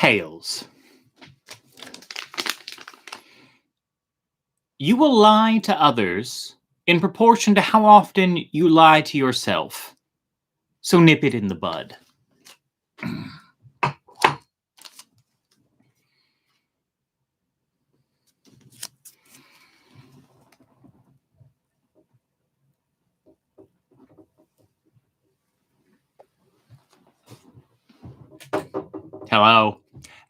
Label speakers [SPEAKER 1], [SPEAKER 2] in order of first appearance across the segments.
[SPEAKER 1] Tales. You will lie to others in proportion to how often you lie to yourself. So nip it in the bud. Hello,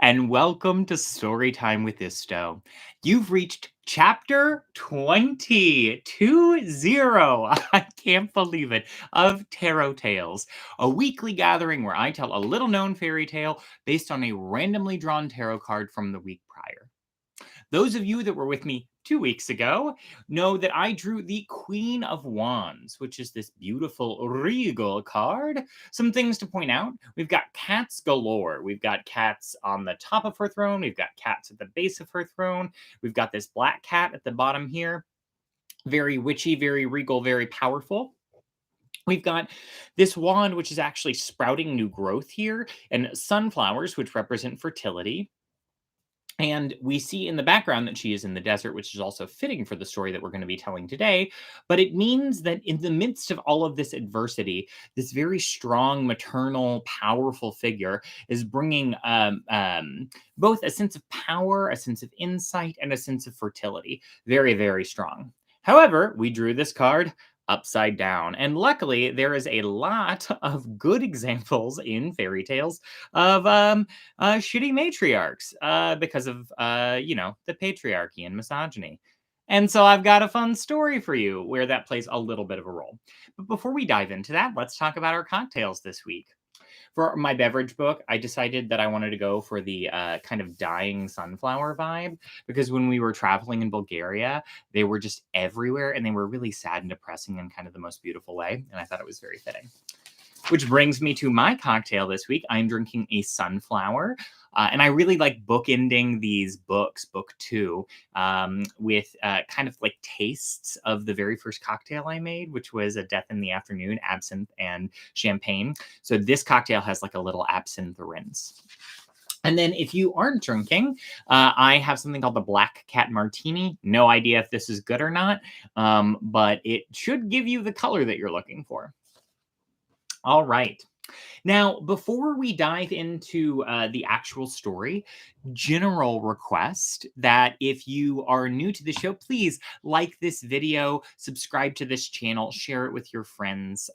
[SPEAKER 1] and welcome to Storytime with Isto. You've reached chapter 20. I can't believe it, of Tarot Tales, a weekly gathering where I tell a little-known fairy tale based on a randomly drawn tarot card from the week prior. Those of you that were with me 2 weeks ago know that I drew the Queen of Wands, which is this beautiful regal card. Some things to point out. We've got cats galore. We've got cats on the top of her throne. We've got cats at the base of her throne. We've got this black cat at the bottom here. Very witchy, very regal, very powerful. We've got this wand, which is actually sprouting new growth here, and sunflowers, which represent fertility. And we see in the background that she is in the desert, which is also fitting for the story that we're going to be telling today. But it means that in the midst of all of this adversity, this very strong, maternal, powerful figure is bringing both a sense of power, a sense of insight, and a sense of fertility. Very, very strong. However, we drew this card upside down. And luckily, there is a lot of good examples in fairy tales of shitty matriarchs because of, the patriarchy and misogyny. And so I've got a fun story for you where that plays a little bit of a role. But before we dive into that, let's talk about our cocktails this week. For my beverage book, I decided that I wanted to go for the kind of dying sunflower vibe because when we were traveling in Bulgaria, they were just everywhere and they were really sad and depressing in kind of the most beautiful way. And I thought it was very fitting. Which brings me to my cocktail this week. I'm drinking a sunflower. And I really like bookending these books, book 2, with kind of like tastes of the very first cocktail I made, which was a Death in the Afternoon, absinthe and champagne. So this cocktail has like a little absinthe rinse. And then if you aren't drinking, I have something called the Black Cat Martini. No idea if this is good or not, but it should give you the color that you're looking for. All right. Now, before we dive into the actual story, general request that if you are new to the show, please like this video, subscribe to this channel, share it with your friends.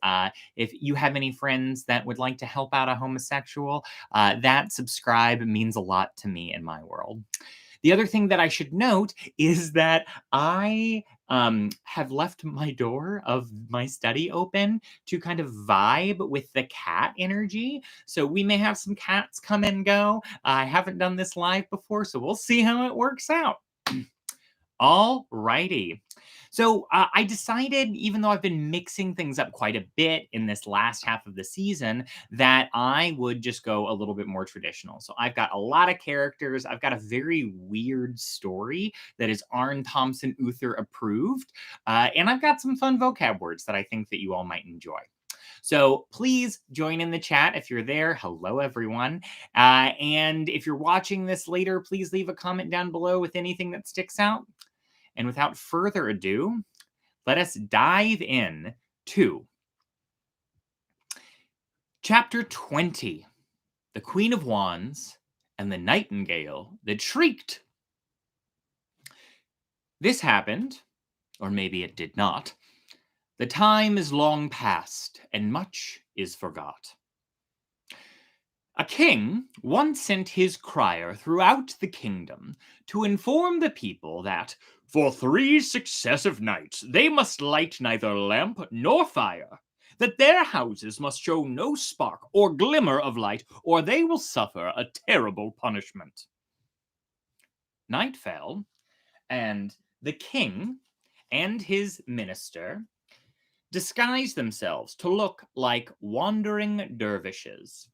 [SPEAKER 1] If you have any friends that would like to help out a homosexual, that subscribe means a lot to me in my world. The other thing that I should note is that I have left my door of my study open to kind of vibe with the cat energy. So we may have some cats come and go. I haven't done this live before, so we'll see how it works out. All righty. So I decided, even though I've been mixing things up quite a bit in this last half of the season, that I would just go a little bit more traditional. So I've got a lot of characters. I've got a very weird story that is Aarne, Thompson, Uther approved. And I've got some fun vocab words that I think that you all might enjoy. So please join in the chat if you're there. Hello, everyone. And if you're watching this later, please leave a comment down below with anything that sticks out. And without further ado, let us dive in to Chapter 20, The Queen of Wands and the Nightingale that Shrieked. This happened, or maybe it did not. The time is long past, and much is forgot. A king once sent his crier throughout the kingdom to inform the people that for 3 successive nights they must light neither lamp nor fire, that their houses must show no spark or glimmer of light, or they will suffer a terrible punishment. Night fell, and the king and his minister disguised themselves to look like wandering dervishes.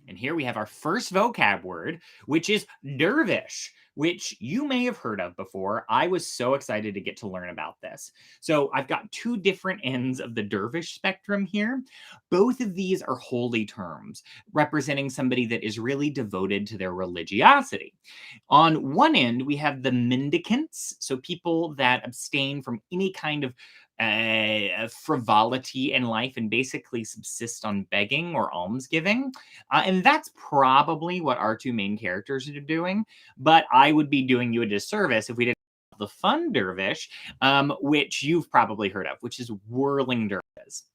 [SPEAKER 1] And here we have our first vocab word, which is dervish, which you may have heard of before. I was so excited to get to learn about this. So I've got two different ends of the dervish spectrum here. Both of these are holy terms, representing somebody that is really devoted to their religiosity. On one end, we have the mendicants, so people that abstain from any kind of frivolity in life and basically subsist on begging or almsgiving. And that's probably what our two main characters are doing. But I would be doing you a disservice if we didn't have the fun dervish, which you've probably heard of, which is whirling dervishes.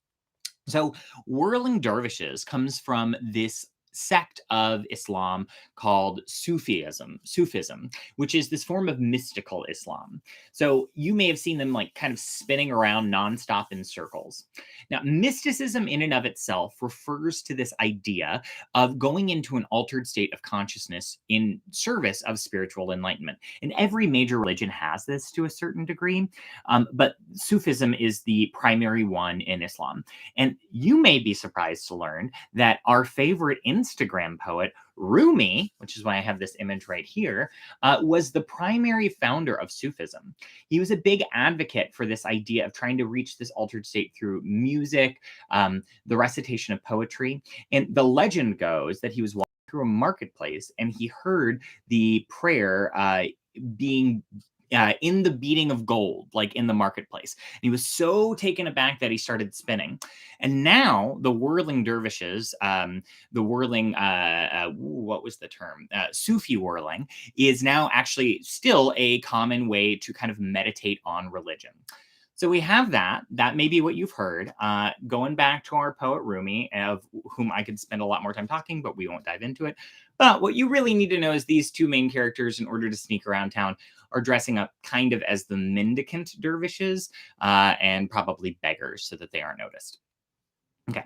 [SPEAKER 1] So, whirling dervishes comes from this sect of Islam called Sufism, which is this form of mystical Islam. So, you may have seen them like kind of spinning around nonstop in circles. Now, mysticism in and of itself refers to this idea of going into an altered state of consciousness in service of spiritual enlightenment. And every major religion has this to a certain degree, but Sufism is the primary one in Islam. And you may be surprised to learn that our favorite Instagram poet, Rumi, which is why I have this image right here, was the primary founder of Sufism. He was a big advocate for this idea of trying to reach this altered state through music, the recitation of poetry. And the legend goes that he was walking through a marketplace and he heard the prayer being in the beating of gold, like in the marketplace. And he was so taken aback that he started spinning. And now the whirling dervishes, the whirling, what was the term? Sufi whirling is now actually still a common way to kind of meditate on religion. So we have that. That may be what you've heard. Going back to our poet Rumi, of whom I could spend a lot more time talking, but we won't dive into it. But what you really need to know is these two main characters, in order to sneak around town, are dressing up kind of as the mendicant dervishes and probably beggars so that they aren't noticed. Okay.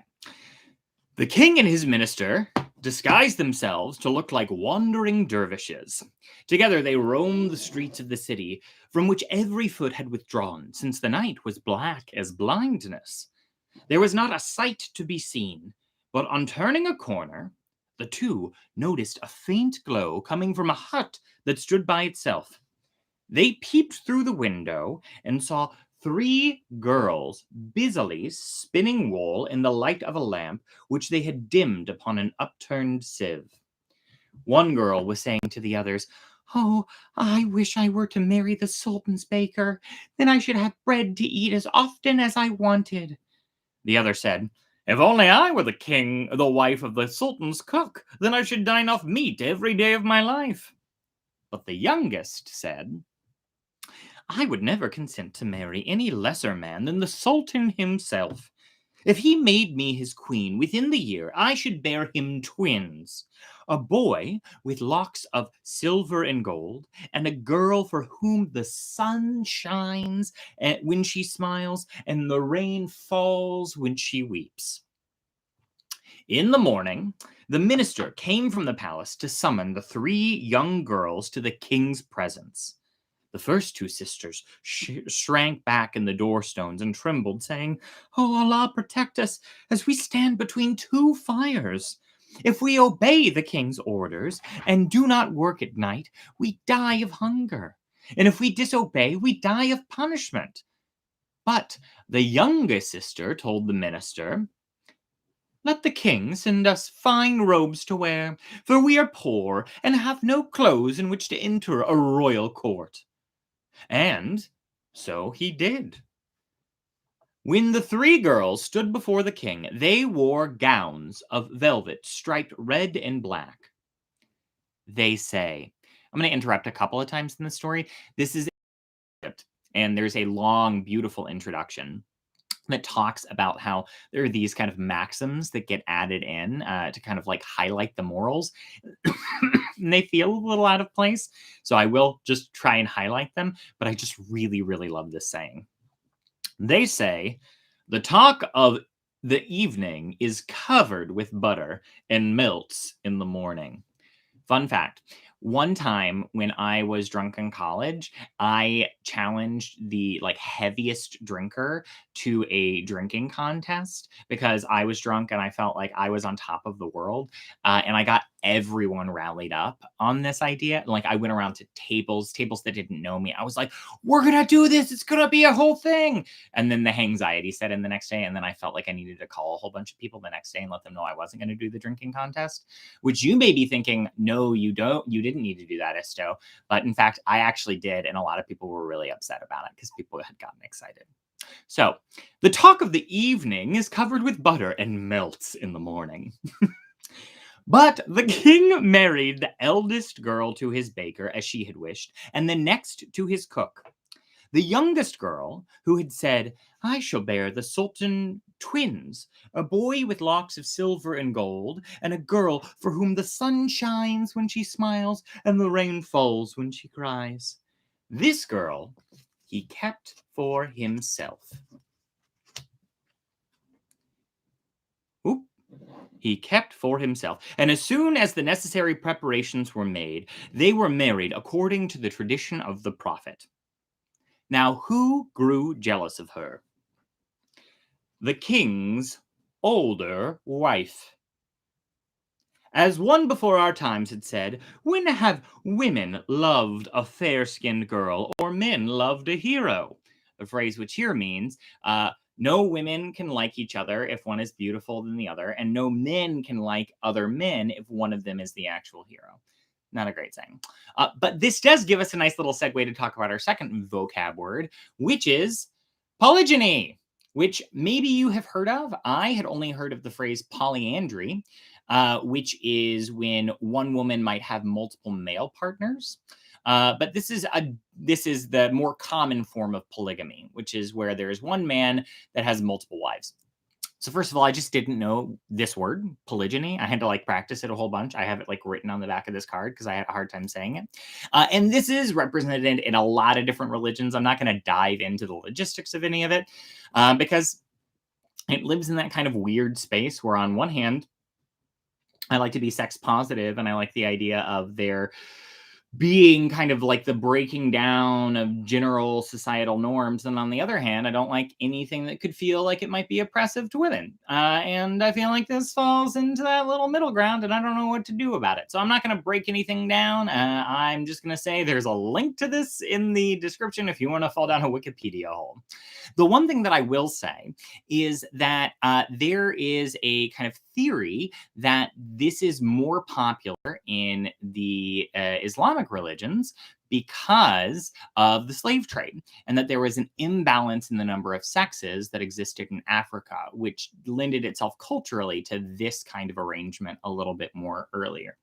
[SPEAKER 1] The king and his minister disguised themselves to look like wandering dervishes. Together they roamed the streets of the city, from which every foot had withdrawn, since the night was black as blindness. There was not a sight to be seen, but on turning a corner, the two noticed a faint glow coming from a hut that stood by itself. They peeped through the window and saw three girls busily spinning wool in the light of a lamp which they had dimmed upon an upturned sieve. One girl was saying to the others, "Oh, I wish I were to marry the Sultan's baker. Then I should have bread to eat as often as I wanted." The other said, "If only I were the wife of the Sultan's cook, then I should dine off meat every day of my life." But the youngest said, "I would never consent to marry any lesser man than the Sultan himself. If he made me his queen within the year, I should bear him twins, a boy with locks of silver and gold, and a girl for whom the sun shines when she smiles, and the rain falls when she weeps." In the morning, the minister came from the palace to summon the three young girls to the king's presence. The first two sisters shrank back in the door-stones and trembled, saying, "Oh, Allah protect us, as we stand between two fires. If we obey the king's orders and do not work at night, we die of hunger. And if we disobey, we die of punishment." But the youngest sister told the minister, "Let the king send us fine robes to wear, for we are poor and have no clothes in which to enter a royal court." And so he did. When the three girls stood before the king, they wore gowns of velvet striped red and black. They say, I'm going to interrupt a couple of times in the story. This is Egypt, and there's a long, beautiful introduction that talks about how there are these kind of maxims that get added in to kind of like highlight the morals. And they feel a little out of place. So I will just try and highlight them. But I just really, really love this saying. They say, "The talk of the evening is covered with butter and melts in the morning." Fun fact. One time when I was drunk in college, I challenged the like heaviest drinker to a drinking contest because I was drunk and I felt like I was on top of the world. And I got everyone rallied up on this idea. Like I went around to tables that didn't know me. I was like, we're going to do this. It's going to be a whole thing. And then the anxiety set in the next day. And then I felt like I needed to call a whole bunch of people the next day and let them know I wasn't going to do the drinking contest, which you may be thinking, no, you don't. You didn't need to do that, Isto. But in fact, I actually did. And a lot of people were really upset about it because people had gotten excited. So the talk of the evening is covered with butter and melts in the morning. But the king married the eldest girl to his baker, as she had wished, and the next to his cook. The youngest girl, who had said, I shall bear the sultan twins, a boy with locks of silver and gold, and a girl for whom the sun shines when she smiles and the rain falls when she cries. This girl he kept for himself. Oop. He kept for himself. And as soon as the necessary preparations were made, they were married according to the tradition of the prophet. Now, who grew jealous of her? The king's older wife. As one before our times had said, when have women loved a fair-skinned girl or men loved a hero? A phrase which here means no women can like each other if one is beautiful than the other, and no men can like other men if one of them is the actual hero. Not a great saying. But this does give us a nice little segue to talk about our second vocab word, which is polygyny, which maybe you have heard of. I had only heard of the phrase polyandry, which is when one woman might have multiple male partners. But this is the more common form of polygamy, which is where there is one man that has multiple wives. So first of all, I just didn't know this word, polygyny. I had to like practice it a whole bunch. I have it like written on the back of this card because I had a hard time saying it. And this is represented in a lot of different religions. I'm not going to dive into the logistics of any of it because it lives in that kind of weird space where on one hand, I like to be sex positive and I like the idea of there being kind of like the breaking down of general societal norms. And on the other hand, I don't like anything that could feel like it might be oppressive to women. And I feel like this falls into that little middle ground and I don't know what to do about it. So I'm not going to break anything down. I'm just going to say there's a link to this in the description if you want to fall down a Wikipedia hole. The one thing that I will say is that there is a kind of theory that this is more popular in the Islamic religions because of the slave trade, and that there was an imbalance in the number of sexes that existed in Africa, which lended itself culturally to this kind of arrangement a little bit more earlier.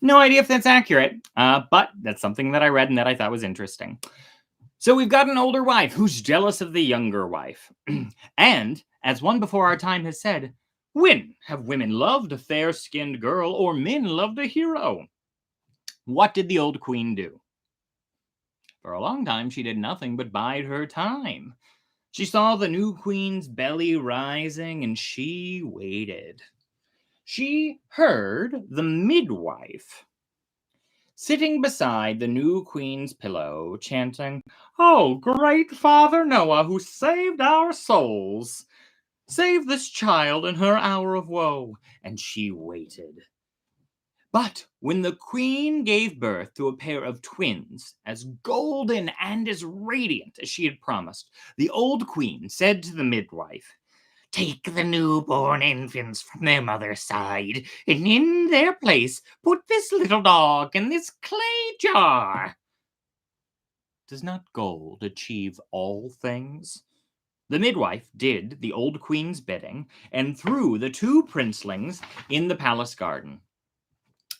[SPEAKER 1] No idea if that's accurate, but that's something that I read and that I thought was interesting. So we've got an older wife who's jealous of the younger wife. And, as one before our time has said, when have women loved a fair-skinned girl or men loved a hero? What did the old queen do? For a long time, she did nothing but bide her time. She saw the new queen's belly rising, and she waited. She heard the midwife sitting beside the new queen's pillow, chanting, "Oh, great Father Noah, who saved our souls, save this child in her hour of woe." And she waited. But when the queen gave birth to a pair of twins, as golden and as radiant as she had promised, the old queen said to the midwife, "Take the newborn infants from their mother's side, and in their place put this little dog in this clay jar." Does not gold achieve all things? The midwife did the old queen's bidding and threw the two princelings in the palace garden.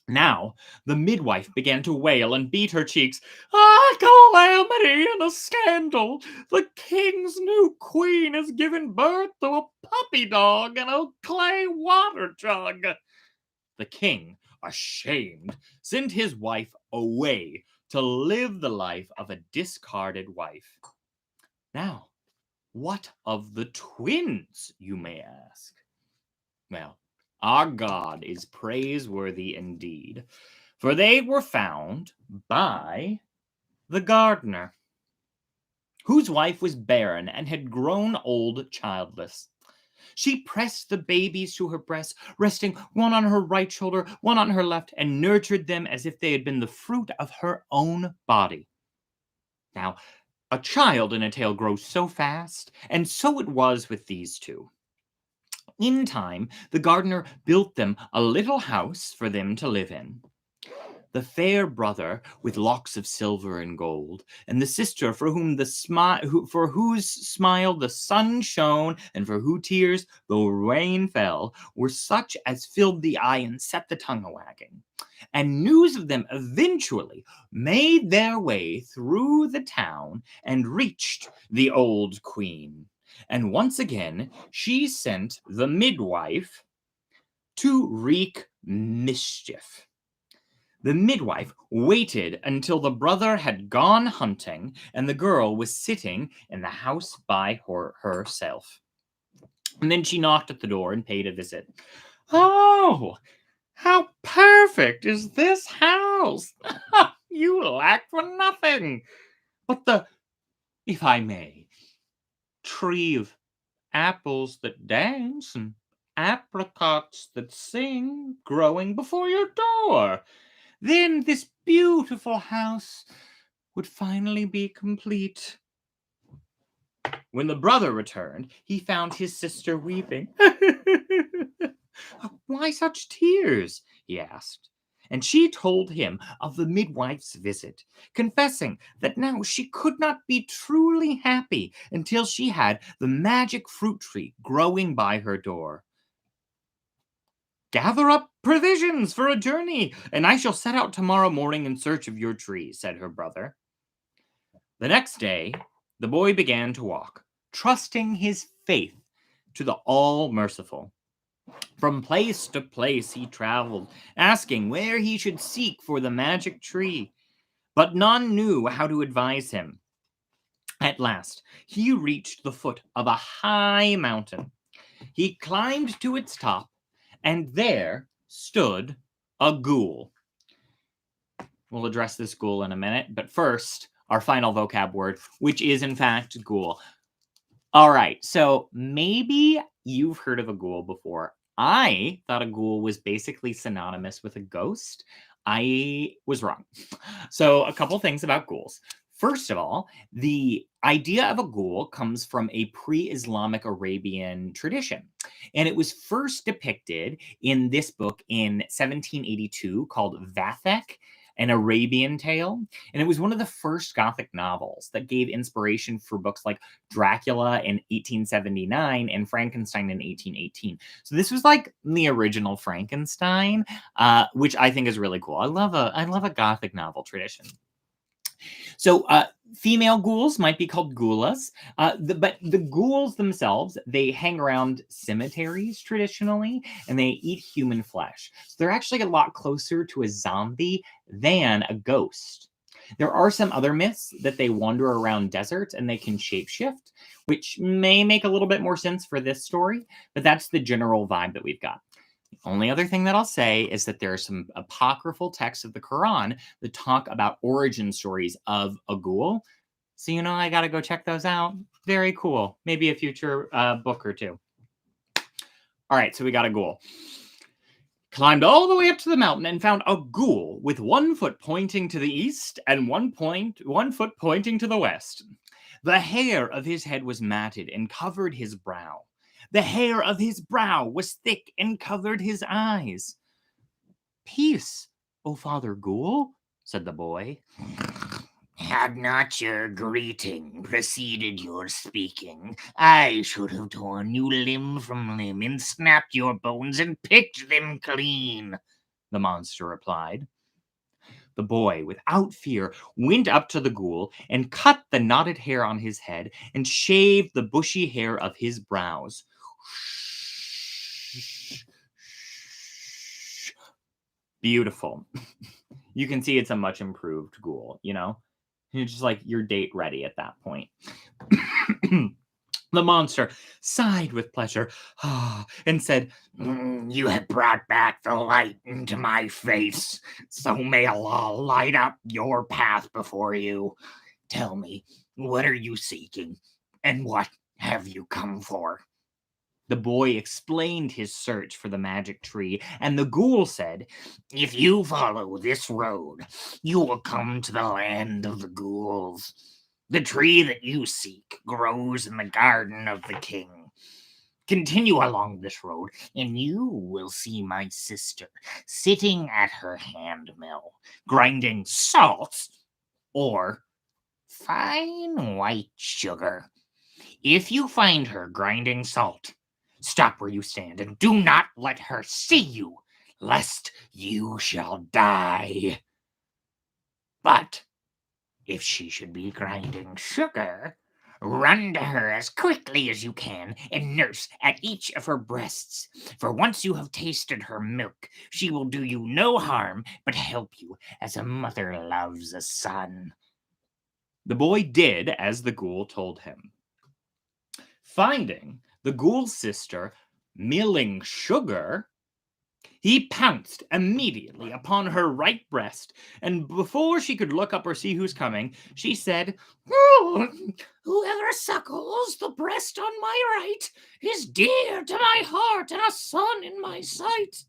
[SPEAKER 1] Now the midwife began to wail and beat her cheeks. "A calamity and a scandal! The king's new queen has given birth to a puppy dog and a clay water jug." The king, ashamed, sent his wife away to live the life of a discarded wife. Now, what of the twins, you may ask? Well, our God is praiseworthy indeed. for they were found by the gardener, whose wife was barren and had grown old childless. She pressed the babies to her breast, resting one on her right shoulder, one on her left, and nurtured them as if they had been the fruit of her own body. Now, a child in a tale grows so fast, and so it was with these two. In time, the gardener built them a little house for them to live in. The fair brother with locks of silver and gold, and the sister for for whose smile the sun shone, and for whose tears the rain fell, were such as filled the eye and set the tongue a-wagging. And news of them eventually made their way through the town and reached the old queen. And once again, she sent the midwife to wreak mischief. The midwife waited until the brother had gone hunting and the girl was sitting in the house by herself. And then she knocked at the door and paid a visit. "Oh, how perfect is this house! You lack for nothing but if I may, tree of apples that dance and apricots that sing growing before your door. Then this beautiful house would finally be complete." When the brother returned, he found his sister weeping. "Why such tears?" he asked. And she told him of the midwife's visit, confessing that now she could not be truly happy until she had the magic fruit tree growing by her door. "Gather up provisions for a journey, and I shall set out tomorrow morning in search of your tree," said her brother. The next day, the boy began to walk, trusting his faith to the All-Merciful. From place to place he traveled, asking where he should seek for the magic tree, but none knew how to advise him. At last, he reached the foot of a high mountain. He climbed to its top, and there stood a ghoul. We'll address this ghoul in a minute, but first, our final vocab word, which is in fact ghoul. All right, so maybe you've heard of a ghoul before. I thought a ghoul was basically synonymous with a ghost. I was wrong. So, a couple things about ghouls. First of all, the idea of a ghoul comes from a pre-Islamic Arabian tradition. And it was first depicted in this book in 1782 called Vathek, an Arabian Tale. And it was one of the first Gothic novels that gave inspiration for books like Dracula in 1879 and Frankenstein in 1818. So this was like the original Frankenstein, which I think is really cool. I love a Gothic novel tradition. So female ghouls might be called ghoulas, but the ghouls themselves, they hang around cemeteries traditionally, and they eat human flesh. So they're actually a lot closer to a zombie than a ghost. There are some other myths that they wander around deserts and they can shapeshift, which may make a little bit more sense for this story, but that's the general vibe that we've got. Only other thing that I'll say is that there are some apocryphal texts of the Quran that talk about origin stories of a ghoul. So, I got to go check those out. Very cool. Maybe a future book or two. All right, so we got a ghoul. Climbed all the way up to the mountain and found a ghoul with one foot pointing to the east and one foot pointing to the west. The hair of his head was matted and covered his brow. The hair of his brow was thick and covered his eyes. "Peace, O Father Ghoul," said the boy.
[SPEAKER 2] "Had not your greeting preceded your speaking, I should have torn you limb from limb and snapped your bones and picked them clean,"
[SPEAKER 1] the monster replied. The boy, without fear, went up to the ghoul and cut the knotted hair on his head and shaved the bushy hair of his brows. Beautiful. You can see it's a much improved ghoul, You're just like your date ready at that point. The monster sighed with pleasure and said,
[SPEAKER 2] You have brought back the light into my face, so may Allah light up your path before you. Tell me, what are you seeking, and what have you come for?
[SPEAKER 1] The boy explained his search for the magic tree, and the ghoul said,
[SPEAKER 2] If you follow this road, you will come to the land of the ghouls. The tree that you seek grows in the garden of the king. Continue along this road, and you will see my sister sitting at her hand mill, grinding salt or fine white sugar. If you find her grinding salt, stop where you stand and do not let her see you, lest you shall die. But if she should be grinding sugar, run to her as quickly as you can and nurse at each of her breasts. For once you have tasted her milk, she will do you no harm but help you as a mother loves a son.
[SPEAKER 1] The boy did as the ghoul told him. Finding the ghoul's sister milling sugar, he pounced immediately upon her right breast, and before she could look up or see who's coming, she said,
[SPEAKER 2] Whoever suckles the breast on my right is dear to my heart and a son in my sight.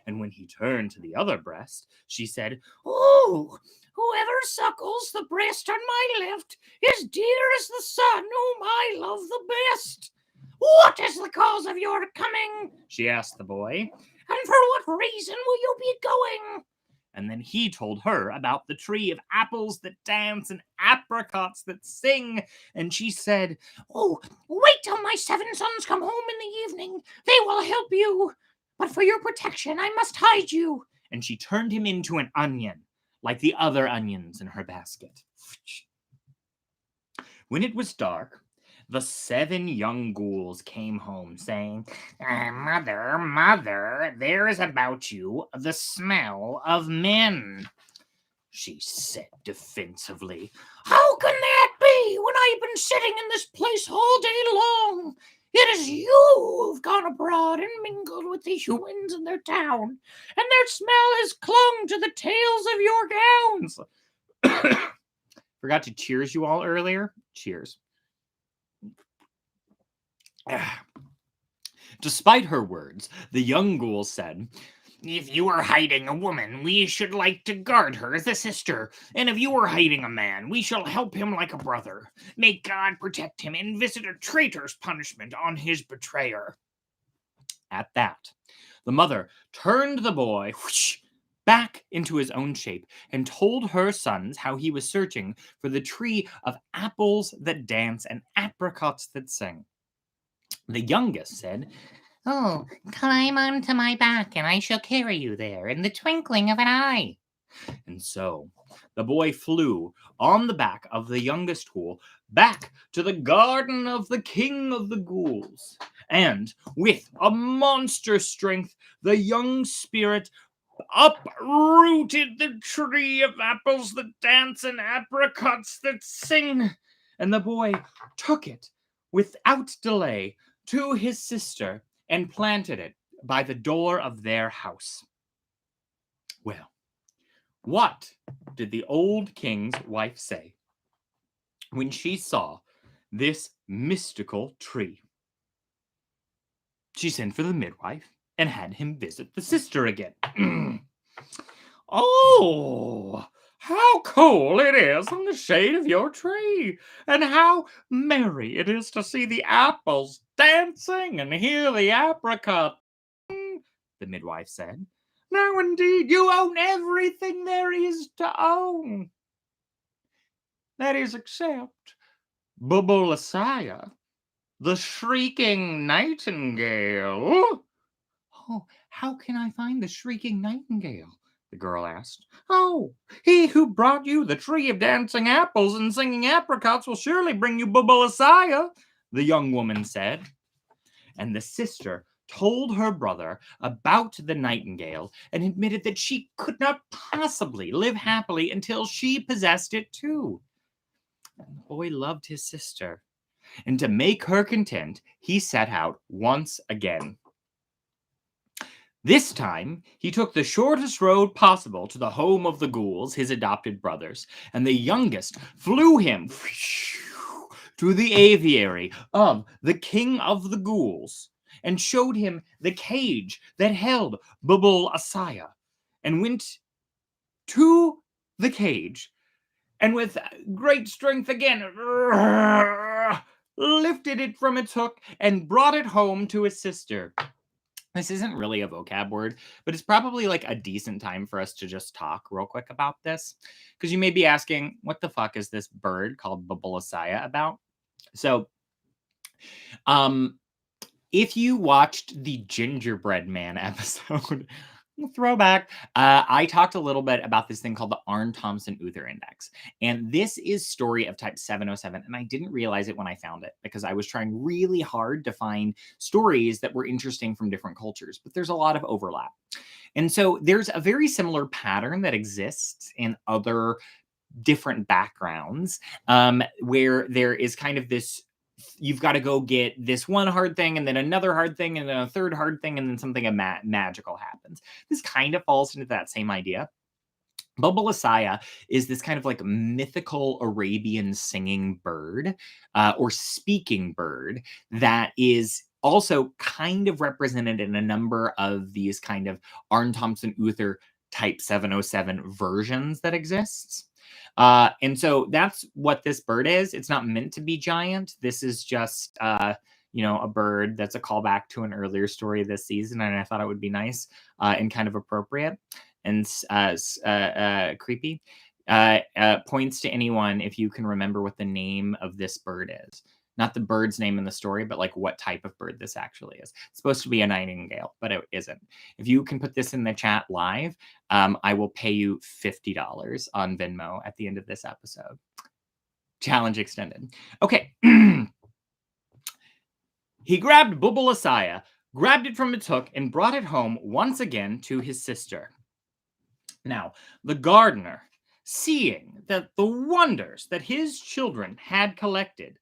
[SPEAKER 1] And when he turned to the other breast, she said,
[SPEAKER 2] Oh, whoever suckles the breast on my left is dear as the son whom I love the best. What is the cause of your coming?
[SPEAKER 1] She asked the boy.
[SPEAKER 2] And for what reason will you be going?
[SPEAKER 1] And then he told her about the tree of apples that dance and apricots that sing. And she said,
[SPEAKER 2] Oh, wait till my 7 sons come home in the evening. They will help you. But for your protection, I must hide you.
[SPEAKER 1] And she turned him into an onion, like the other onions in her basket. When it was dark, the 7 young ghouls came home, saying,
[SPEAKER 2] Mother, there is about you the smell of men.
[SPEAKER 1] She said defensively.
[SPEAKER 2] How can that be when I've been sitting in this place all day long? It is you who've gone abroad and mingled with the humans in their town, and their smell has clung to the tails of your gowns.
[SPEAKER 1] Forgot to cheers you all earlier. Cheers. Despite her words, the young ghoul said,
[SPEAKER 2] If you are hiding a woman, we should like to guard her as a sister. And if you are hiding a man, we shall help him like a brother. May God protect him and visit a traitor's punishment on his betrayer.
[SPEAKER 1] At that, the mother turned the boy back into his own shape and told her sons how he was searching for the tree of apples that dance and apricots that sing. The youngest said,
[SPEAKER 2] Oh, climb onto my back, and I shall carry you there in the twinkling of an eye.
[SPEAKER 1] And so the boy flew on the back of the youngest ghoul back to the garden of the king of the ghouls. And with a monster strength, the young spirit uprooted the tree of apples that dance and apricots that sing. And the boy took it without delay to his sister and planted it by the door of their house. Well, what did the old king's wife say when she saw this mystical tree? She sent for the midwife and had him visit the sister again. Oh, how cool it is in the shade of your tree, and how merry it is to see the apples dancing and hear the apricot, the midwife said. Now, indeed, you own everything there is to own. That is except Bubulasaya, the shrieking nightingale. Oh, how can I find the shrieking nightingale? The girl asked. Oh, he who brought you the tree of dancing apples and singing apricots will surely bring you Bubulasaya, the young woman said. And the sister told her brother about the nightingale and admitted that she could not possibly live happily until she possessed it too. And the boy loved his sister, and to make her content, he set out once again. This time, he took the shortest road possible to the home of the ghouls, his adopted brothers, and the youngest flew him to the aviary of the king of the ghouls, and showed him the cage that held Bubble Asaya, and went to the cage, and with great strength again lifted it from its hook and brought it home to his sister. This isn't really a vocab word, but it's probably like a decent time for us to just talk real quick about this. Because you may be asking, what the fuck is this bird called Babulasaya about? So, if you watched the Gingerbread Man episode, throwback, I talked a little bit about this thing called the Aarne Thompson Uther Index. And this is story of type 707. And I didn't realize it when I found it because I was trying really hard to find stories that were interesting from different cultures, but there's a lot of overlap. And so there's a very similar pattern that exists in other different backgrounds, where there is kind of this, you've got to go get this one hard thing and then another hard thing and then a third hard thing and then something magical happens. This kind of falls into that same idea. Babulasaya is this kind of like mythical Arabian singing bird, or speaking bird, that is also kind of represented in a number of these kind of Aarne Thompson Uther type 707 versions that exists. And so that's what this bird is. It's not meant to be giant. This is just, a bird that's a callback to an earlier story this season. And I thought it would be nice and kind of appropriate and creepy. Points to anyone if you can remember what the name of this bird is. Not the bird's name in the story, but like what type of bird this actually is. It's supposed to be a nightingale, but it isn't. If you can put this in the chat live, I will pay you $50 on Venmo at the end of this episode. Challenge extended. Okay. He grabbed Babulasaya, grabbed it from its hook, and brought it home once again to his sister. Now, the gardener, seeing that the wonders that his children had collected,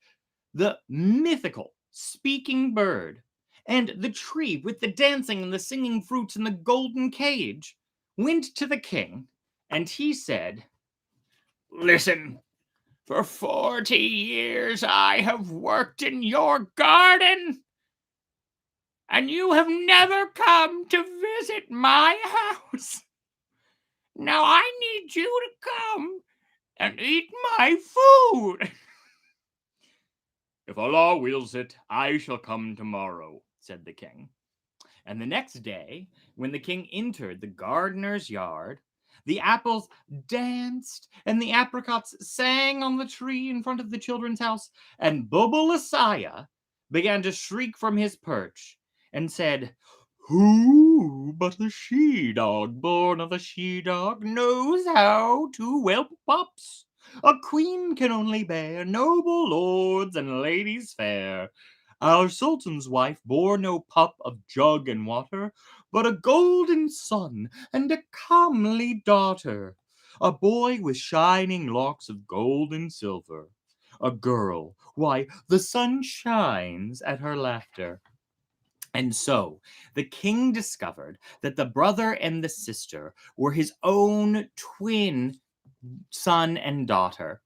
[SPEAKER 1] the mythical speaking bird, and the tree with the dancing and the singing fruits and the golden cage, went to the king, and he said, "Listen, for 40 years I have worked in your garden, and you have never come to visit my house. Now I need you to come and eat my food." "If Allah wills it, I shall come tomorrow," said the king. And the next day, when the king entered the gardener's yard, the apples danced and the apricots sang on the tree in front of the children's house, and Babulasaya began to shriek from his perch and said, "Who but a she-dog born of a she-dog knows how to whelp pups? A queen can only bear noble lords and ladies fair. Our sultan's wife bore no pup of jug and water, but a golden son and a comely daughter. A boy with shining locks of gold and silver. A girl, why, the sun shines at her laughter." And so the king discovered that the brother and the sister were his own twin son and daughter.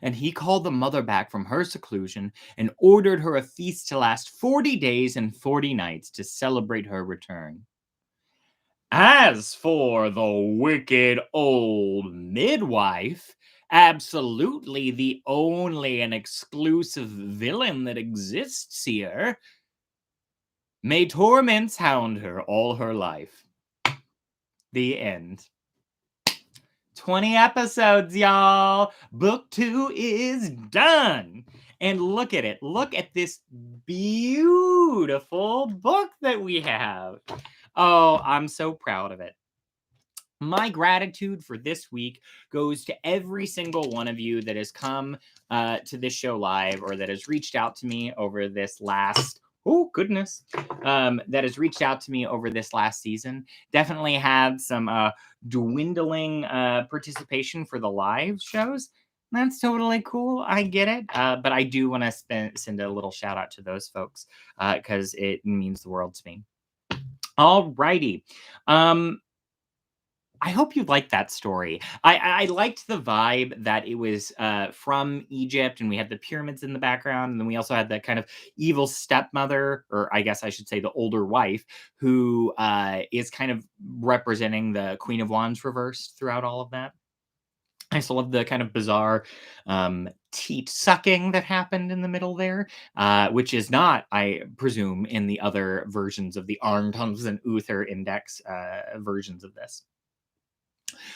[SPEAKER 1] And he called the mother back from her seclusion and ordered her a feast to last 40 days and 40 nights to celebrate her return. As for the wicked old midwife, absolutely the only and exclusive villain that exists here, may torments hound her all her life. The end. 20 episodes, y'all. Book 2 is done. And look at it. Look at this beautiful book that we have. Oh, I'm so proud of it. My gratitude for this week goes to every single one of you that has come to this show live, or that has reached out to me over this last, that has reached out to me over this last season. Definitely had some dwindling participation for the live shows. That's totally cool. I get it. But I do want to send a little shout out to those folks because it means the world to me. All righty. I hope you liked that story. I liked the vibe that it was from Egypt, and we had the pyramids in the background, and then we also had the kind of evil stepmother, or I guess I should say the older wife, who is kind of representing the Queen of Wands reversed throughout all of that. I still love the kind of bizarre teat sucking that happened in the middle there, which is not, I presume, in the other versions of the Aarne, Thompson, Uther index versions of this.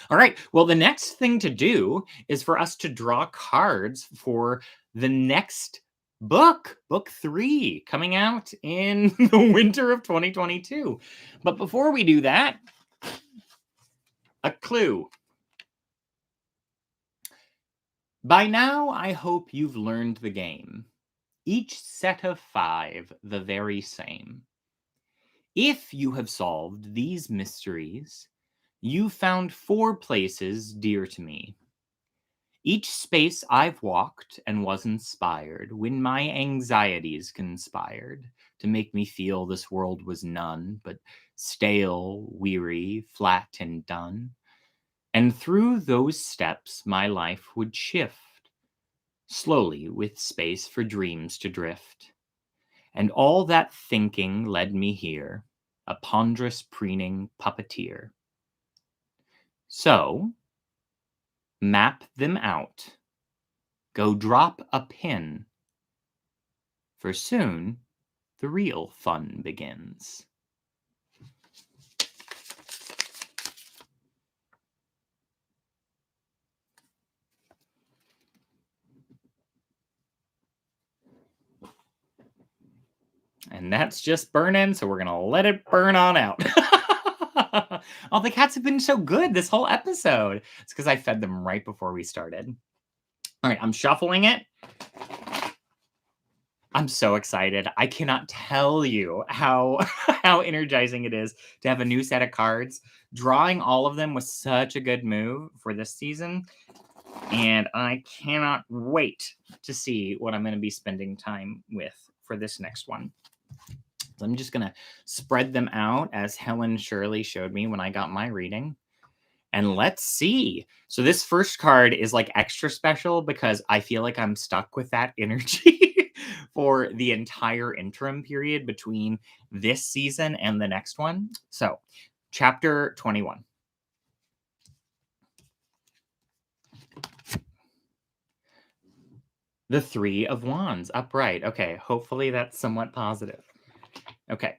[SPEAKER 1] All right. Well, the next thing to do is for us to draw cards for the next book 3, coming out in the winter of 2022. But before we do that, a clue. By now, I hope you've learned the game. Each set of 5 the very same. If you have solved these mysteries, you found 4 places dear to me. Each space I've walked and was inspired when my anxieties conspired to make me feel this world was none but stale, weary, flat, and done. And through those steps, my life would shift, slowly with space for dreams to drift. And all that thinking led me here, a ponderous, preening puppeteer. So, map them out. Go drop a pin, for soon the real fun begins. And that's just burning, so we're going to let it burn on out. Oh, the cats have been so good this whole episode. It's because I fed them right before we started. All right, I'm shuffling it. I'm so excited. I cannot tell you how how energizing it is to have a new set of cards. Drawing all of them was such a good move for this season, and I cannot wait to see what I'm going to be spending time with for this next one. So I'm just going to spread them out as Helen Shirley showed me when I got my reading. And let's see. So this first card is like extra special because I feel like I'm stuck with that energy for the entire interim period between this season and the next one. So, chapter 21. The 3 of Wands, upright. Okay, hopefully that's somewhat positive. Okay.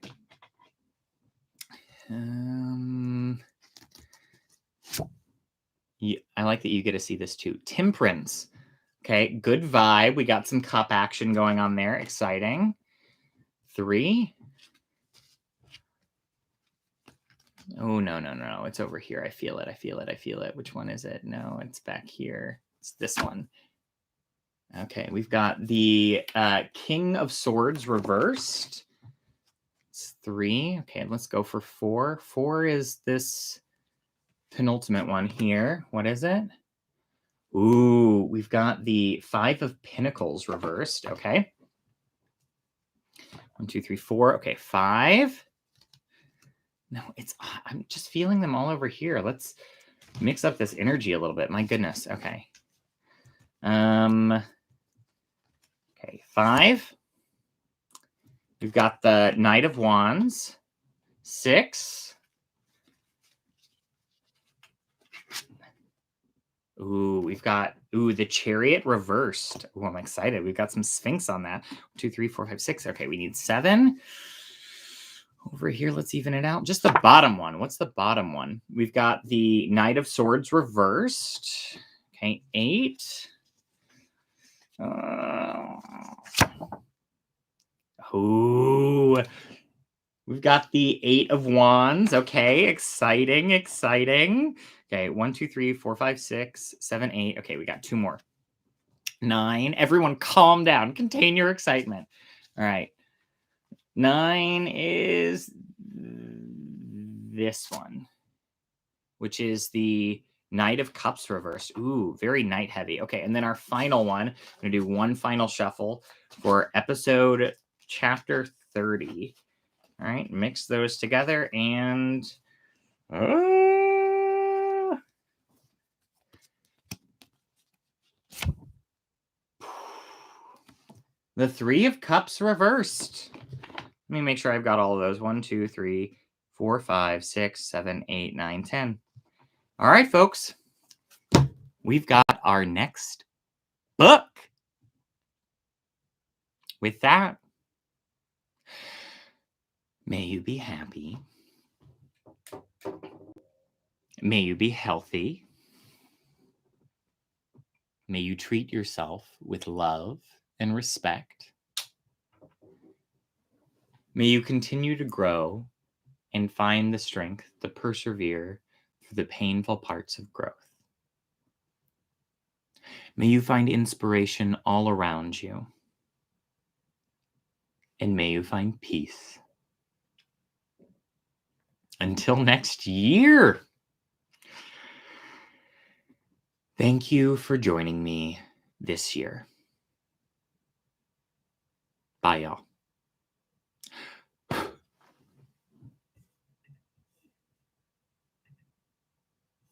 [SPEAKER 1] I like that you get to see this too. Temperance. Okay, good vibe. We got some cup action going on there. Exciting. 3. Oh, no. It's over here. I feel it. Which one is it? No, it's back here. It's this one. Okay, we've got the King of Swords reversed. It's 3. Okay, let's go for 4. 4 is this penultimate one here. What is it? Ooh, we've got the 5 of Pentacles reversed. Okay. 1, 2, 3, 4. Okay, 5. No, I'm just feeling them all over here. Let's mix up this energy a little bit. My goodness. Okay. Okay, 5. We've got the Knight of Wands. 6. Ooh, we've got the Chariot reversed. Ooh, I'm excited. We've got some Sphinx on that. 2, 3, 4, 5, 6. Okay, we need 7. Over here, let's even it out. Just the bottom one. What's the bottom one? We've got the Knight of Swords reversed. Okay, 8. Ooh. We've got the 8 of Wands. Okay, exciting. Okay, 1, 2, 3, 4, 5, 6, 7, 8. Okay, we got 2 more. 9. Everyone calm down. Contain your excitement. All right. 9 is this one, which is the Knight of Cups reversed. Ooh, very knight heavy. Okay, and then our final one. I'm going to do one final shuffle for episode chapter 30. All right, mix those together and... the Three of Cups reversed. Let me make sure I've got all of those. 1, 2, 3, 4, 5, 6, 7, 8, 9, 10. All right, folks. We've got our next book. With that, may you be happy. May you be healthy. May you treat yourself with love and respect. May you continue to grow and find the strength to persevere through the painful parts of growth. May you find inspiration all around you. And may you find peace. Until next year. Thank you for joining me this year. Bye, y'all.